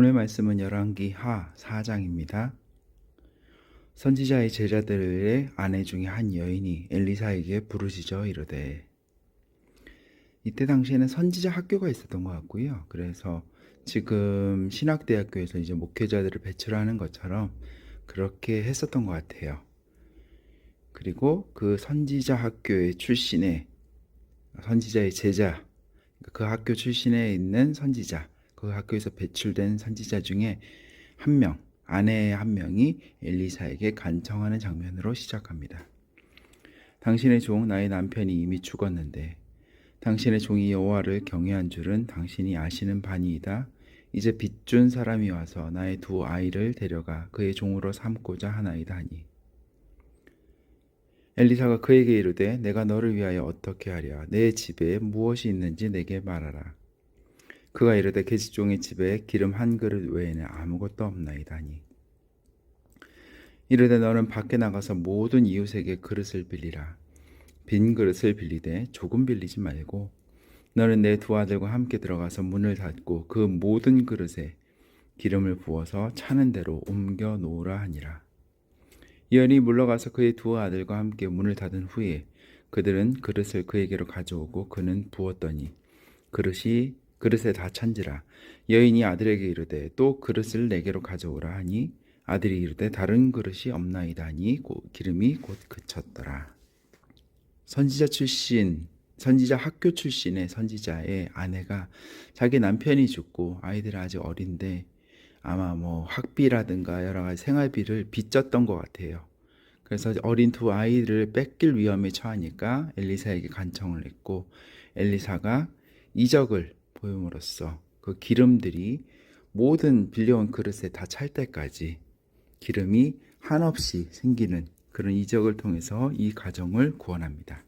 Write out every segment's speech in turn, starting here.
오늘 말씀은 열왕기하 4장입니다. 선지자의 제자들의 아내 중에 한 여인이 엘리사에게 부르짖어 이르되, 이때 당시에는 선지자 학교가 있었던 것 같고요. 그래서 지금 신학대학교에서 이제 목회자들을 배출하는 것처럼 그렇게 했었던 것 같아요. 그리고 그 선지자 학교의 출신의 선지자의 제자, 그 학교 출신에 있는 선지자, 그 학교에서 배출된 선지자 중에 한 명, 아내 한 명이 엘리사에게 간청하는 장면으로 시작합니다. 당신의 종 나의 남편이 이미 죽었는데 당신의 종이 여호와를 경외한 줄은 당신이 아시는 바니이다. 이제 빚준 사람이 와서 나의 두 아이를 데려가 그의 종으로 삼고자 하나이다 하니, 엘리사가 그에게 이르되 내가 너를 위하여 어떻게 하랴? 내 집에 무엇이 있는지 내게 말하라. 그가 이르되 계집종의 집에 기름 한 그릇 외에는 아무것도 없나이다 하니, 이르되 너는 밖에 나가서 모든 이웃에게 그릇을 빌리라. 빈 그릇을 빌리되 조금 빌리지 말고 너는 내 두 아들과 함께 들어가서 문을 닫고 그 모든 그릇에 기름을 부어서 차는 대로 옮겨 놓으라 하니라. 여인이 물러가서 그의 두 아들과 함께 문을 닫은 후에 그들은 그릇을 그에게로 가져오고 그는 부었더니 그릇에 다 찬지라. 여인이 아들에게 이르되 또 그릇을 내게로 가져오라 하니 아들이 이르되 다른 그릇이 없나이다 하니 기름이 곧 그쳤더라. 선지자 학교 출신의 선지자의 아내가 자기 남편이 죽고 아이들이 아직 어린데 아마 학비라든가 여러 가지 생활비를 빚졌던 것 같아요. 그래서 어린 두 아이를 뺏길 위험에 처하니까 엘리사에게 간청을 했고, 엘리사가 이적을 보임으로써 그 기름들이 모든 빌려온 그릇에 다 찰 때까지 기름이 한없이 생기는 그런 이적을 통해서 이 가정을 구원합니다.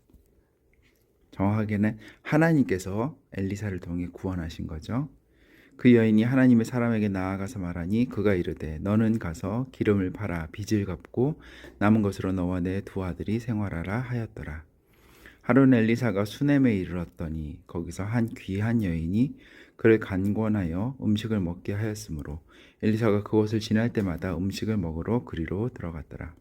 정확하게는 하나님께서 엘리사를 통해 구원하신 거죠. 그 여인이 하나님의 사람에게 나아가서 말하니 그가 이르되 너는 가서 기름을 팔아 빚을 갚고 남은 것으로 너와 내 두 아들이 생활하라 하였더라. 하루는 엘리사가 수넴에 이르렀더니 거기서 한 귀한 여인이 그를 간권하여 음식을 먹게 하였으므로 엘리사가 그곳을 지날 때마다 음식을 먹으러 그리로 들어갔더라.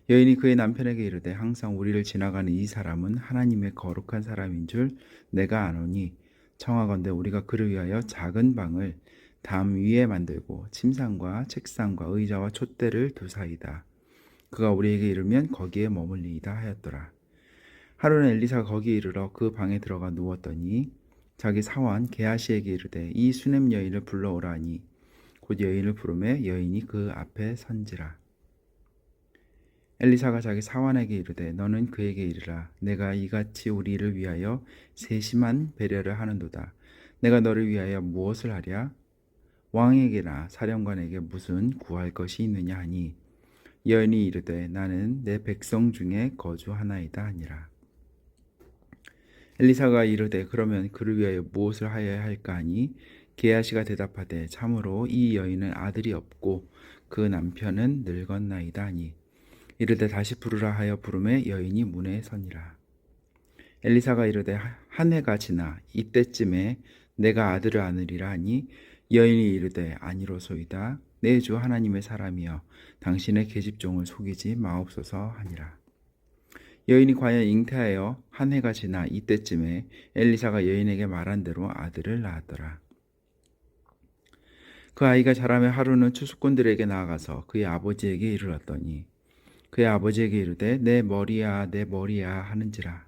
여인이 그의 남편에게 이르되 항상 우리를 지나가는 이 사람은 하나님의 거룩한 사람인 줄 내가 아노니 청하건대 우리가 그를 위하여 작은 방을 담 위에 만들고 침상과 책상과 의자와 촛대를 두사이다. 그가 우리에게 이르면 거기에 머물리이다 하였더라. 하루는 엘리사가 거기에 이르러 그 방에 들어가 누웠더니 자기 사원 게하시에게 이르되 이 수넴 여인을 불러오라 하니 곧 여인을 부르매 여인이 그 앞에 선지라. 엘리사가 자기 사원에게 이르되 너는 그에게 이르라. 내가 이같이 우리를 위하여 세심한 배려를 하는도다. 내가 너를 위하여 무엇을 하랴? 왕에게나 사령관에게 무슨 구할 것이 있느냐 하니, 여인이 이르되 나는 내 백성 중에 거주하나이다 하니라. 엘리사가 이르되 그러면 그를 위하여 무엇을 하여야 할까 하니, 게하시가 대답하되 참으로 이 여인은 아들이 없고 그 남편은 늙었나이다 하니, 이르되 다시 부르라 하여 부르매 여인이 문에 서니라. 엘리사가 이르되 한 해가 지나 이때쯤에 내가 아들을 안으리라 하니, 여인이 이르되 아니로소이다. 내 주 하나님의 사람이여 당신의 계집종을 속이지 마옵소서 하니라. 여인이 과연 잉태하여 한 해가 지나 이때쯤에 엘리사가 여인에게 말한 대로 아들을 낳았더라. 그 아이가 자라매 하루는 추수꾼들에게 나아가서 그의 아버지에게 이르렀더니 그의 아버지에게 이르되 내 머리야 내 머리야 하는지라.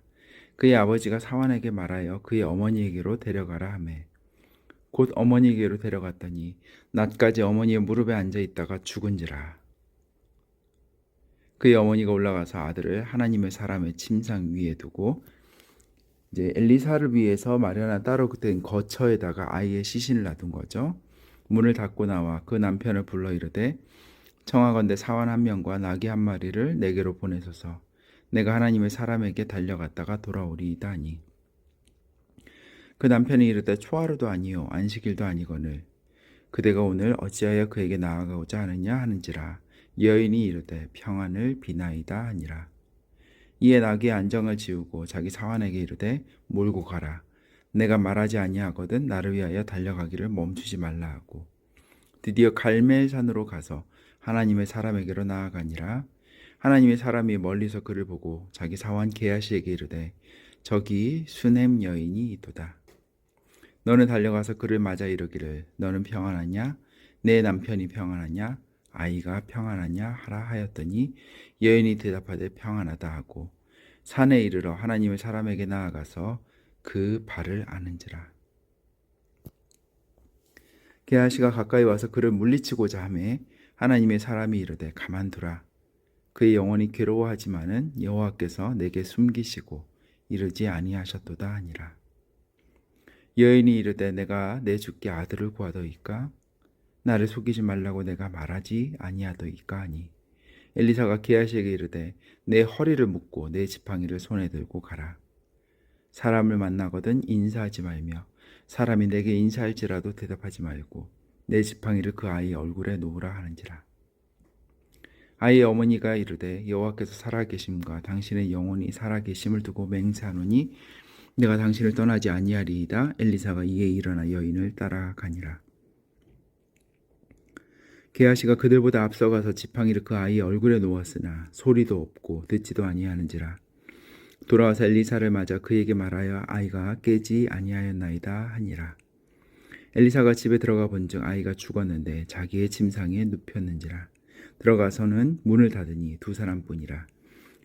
그의 아버지가 사환에게 말하여 그의 어머니에게로 데려가라 하매 곧 어머니에게로 데려갔더니 낮까지 어머니의 무릎에 앉아 있다가 죽은지라. 그의 어머니가 올라가서 아들을 하나님의 사람의 침상 위에 두고 이제 엘리사를 위해서 마련한 따로 된 거처에다가 아이의 시신을 놔둔 거죠. 문을 닫고 나와 그 남편을 불러 이르되 청하건대 사원 한 명과 나귀 한 마리를 내게로 보내소서. 내가 하나님의 사람에게 달려갔다가 돌아오리이다 하니, 그 남편이 이르되 초하루도 아니요 안식일도 아니거늘 그대가 오늘 어찌하여 그에게 나아가고자 하느냐 하는지라. 여인이 이르되 평안을 비나이다 하니라. 이에 나귀의 안정을 지우고 자기 사환에게 이르되 몰고 가라. 내가 말하지 아니하거든 나를 위하여 달려가기를 멈추지 말라 하고 드디어 갈멜산으로 가서 하나님의 사람에게로 나아가니라. 하나님의 사람이 멀리서 그를 보고 자기 사원 게하시에게 이르되 저기 수넴 여인이 있도다. 너는 달려가서 그를 맞아 이르기를 너는 평안하냐? 내 남편이 평안하냐? 아이가 평안하냐? 하라 하였더니 여인이 대답하되 평안하다 하고 산에 이르러 하나님의 사람에게 나아가서 그 발을 아는지라. 게하시가 가까이 와서 그를 물리치고자 하매 하나님의 사람이 이르되 가만두라. 그의 영혼이 괴로워하지만은 여호와께서 내게 숨기시고 이르지 아니하셨도다 하니라. 여인이 이르되 내가 내 주께 아들을 구하더이까? 나를 속이지 말라고 내가 말하지 아니하더이까 하니 엘리사가 게하시에게 이르되 내 허리를 묶고 내 지팡이를 손에 들고 가라. 사람을 만나거든 인사하지 말며 사람이 내게 인사할지라도 대답하지 말고 내 지팡이를 그 아이의 얼굴에 놓으라 하는지라. 아이의 어머니가 이르되 여호와께서 살아계심과 당신의 영혼이 살아계심을 두고 맹세하노니 내가 당신을 떠나지 아니하리이다. 엘리사가 이에 일어나 여인을 따라가니라. 게하시가 그들보다 앞서가서 지팡이를 그 아이의 얼굴에 놓았으나 소리도 없고 듣지도 아니하는지라. 돌아와서 엘리사를 맞아 그에게 말하여 아이가 깨지 아니하였나이다 하니라. 엘리사가 집에 들어가 본즉 아이가 죽었는데 자기의 침상에 눕혔는지라. 들어가서는 문을 닫으니 두 사람뿐이라.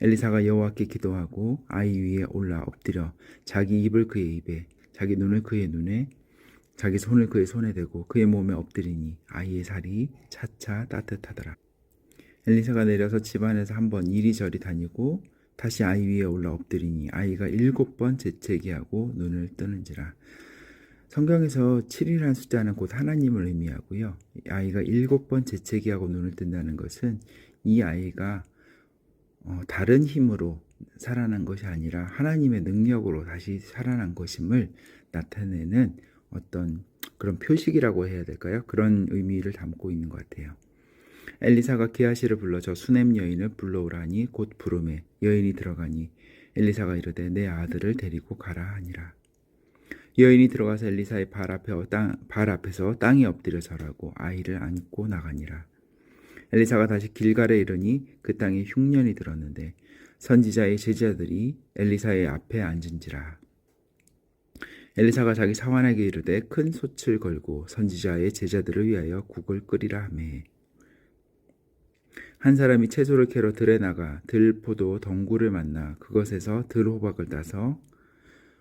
엘리사가 여호와께 기도하고 아이 위에 올라 엎드려 자기 입을 그의 입에 자기 눈을 그의 눈에 자기 손을 그의 손에 대고 그의 몸에 엎드리니 아이의 살이 차차 따뜻하더라. 엘리사가 내려서 집안에서 한번 이리저리 다니고 다시 아이 위에 올라 엎드리니 아이가 7번 재채기하고 눈을 뜨는지라. 성경에서 7이라는 숫자는 곧 하나님을 의미하고요. 아이가 7번 재채기하고 눈을 뜬다는 것은 이 아이가 다른 힘으로 살아난 것이 아니라 하나님의 능력으로 다시 살아난 것임을 나타내는 어떤 그런 표식이라고 해야 될까요? 그런 의미를 담고 있는 것 같아요. 엘리사가 게하시를 불러 저 수넴 여인을 불러오라니 곧 부르매 여인이 들어가니 엘리사가 이르되 내 아들을 데리고 가라 하니라. 여인이 들어가서 엘리사의 발 앞에서 땅에 엎드려 절하고 아이를 안고 나가니라. 엘리사가 다시 길갈에 이르니 그 땅에 흉년이 들었는데 선지자의 제자들이 엘리사의 앞에 앉은지라. 엘리사가 자기 사환에게 이르되 큰 솥을 걸고 선지자의 제자들을 위하여 국을 끓이라 하매 한 사람이 채소를 캐러 들에 나가 들포도 덩굴을 만나 그것에서 들호박을 따서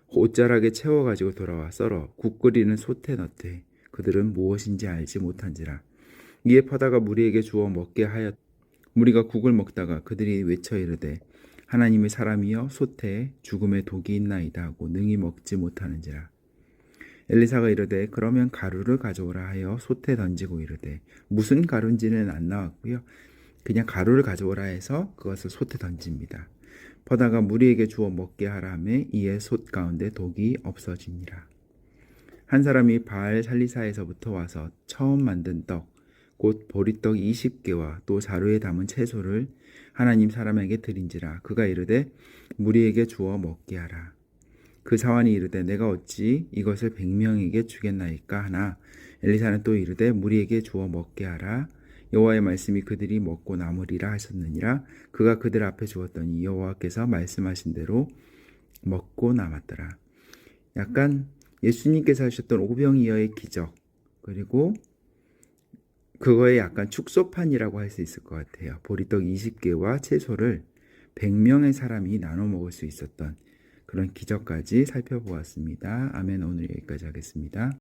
옷자락에 채워가지고 돌아와 썰어 국 끓이는 솥에 넣되 그들은 무엇인지 알지 못한지라. 이에 퍼다가 무리에게 주어 먹게 하였. 무리가 국을 먹다가 그들이 외쳐 이르되 하나님의 사람이여 솥에 죽음의 독이 있나이다 하고 능히 먹지 못하는지라. 엘리사가 이르되 그러면 가루를 가져오라 하여 솥에 던지고 이르되 무슨 가루인지는 안 나왔고요. 그냥 가루를 가져오라 해서 그것을 솥에 던집니다. 퍼다가 무리에게 주어 먹게 하라 하매 이에 솥 가운데 독이 없어지니라. 한 사람이 바알 살리사에서부터 와서 처음 만든 떡 곧 보리떡 20개와 또 자루에 담은 채소를 하나님 사람에게 드린지라. 그가 이르되 무리에게 주어 먹게 하라. 그 사환이 이르되 내가 어찌 이것을 100명에게 주겠나이까 하나 엘리사는 또 이르되 무리에게 주어 먹게 하라. 여호와의 말씀이 그들이 먹고 남으리라 하셨느니라. 그가 그들 앞에 주었더니 여호와께서 말씀하신 대로 먹고 남았더라. 약간 예수님께서 하셨던 오병이어의 기적 그리고 그거에 약간 축소판이라고 할 수 있을 것 같아요. 보리떡 20개와 채소를 100명의 사람이 나눠 먹을 수 있었던 그런 기적까지 살펴보았습니다. 아멘. 오늘 여기까지 하겠습니다.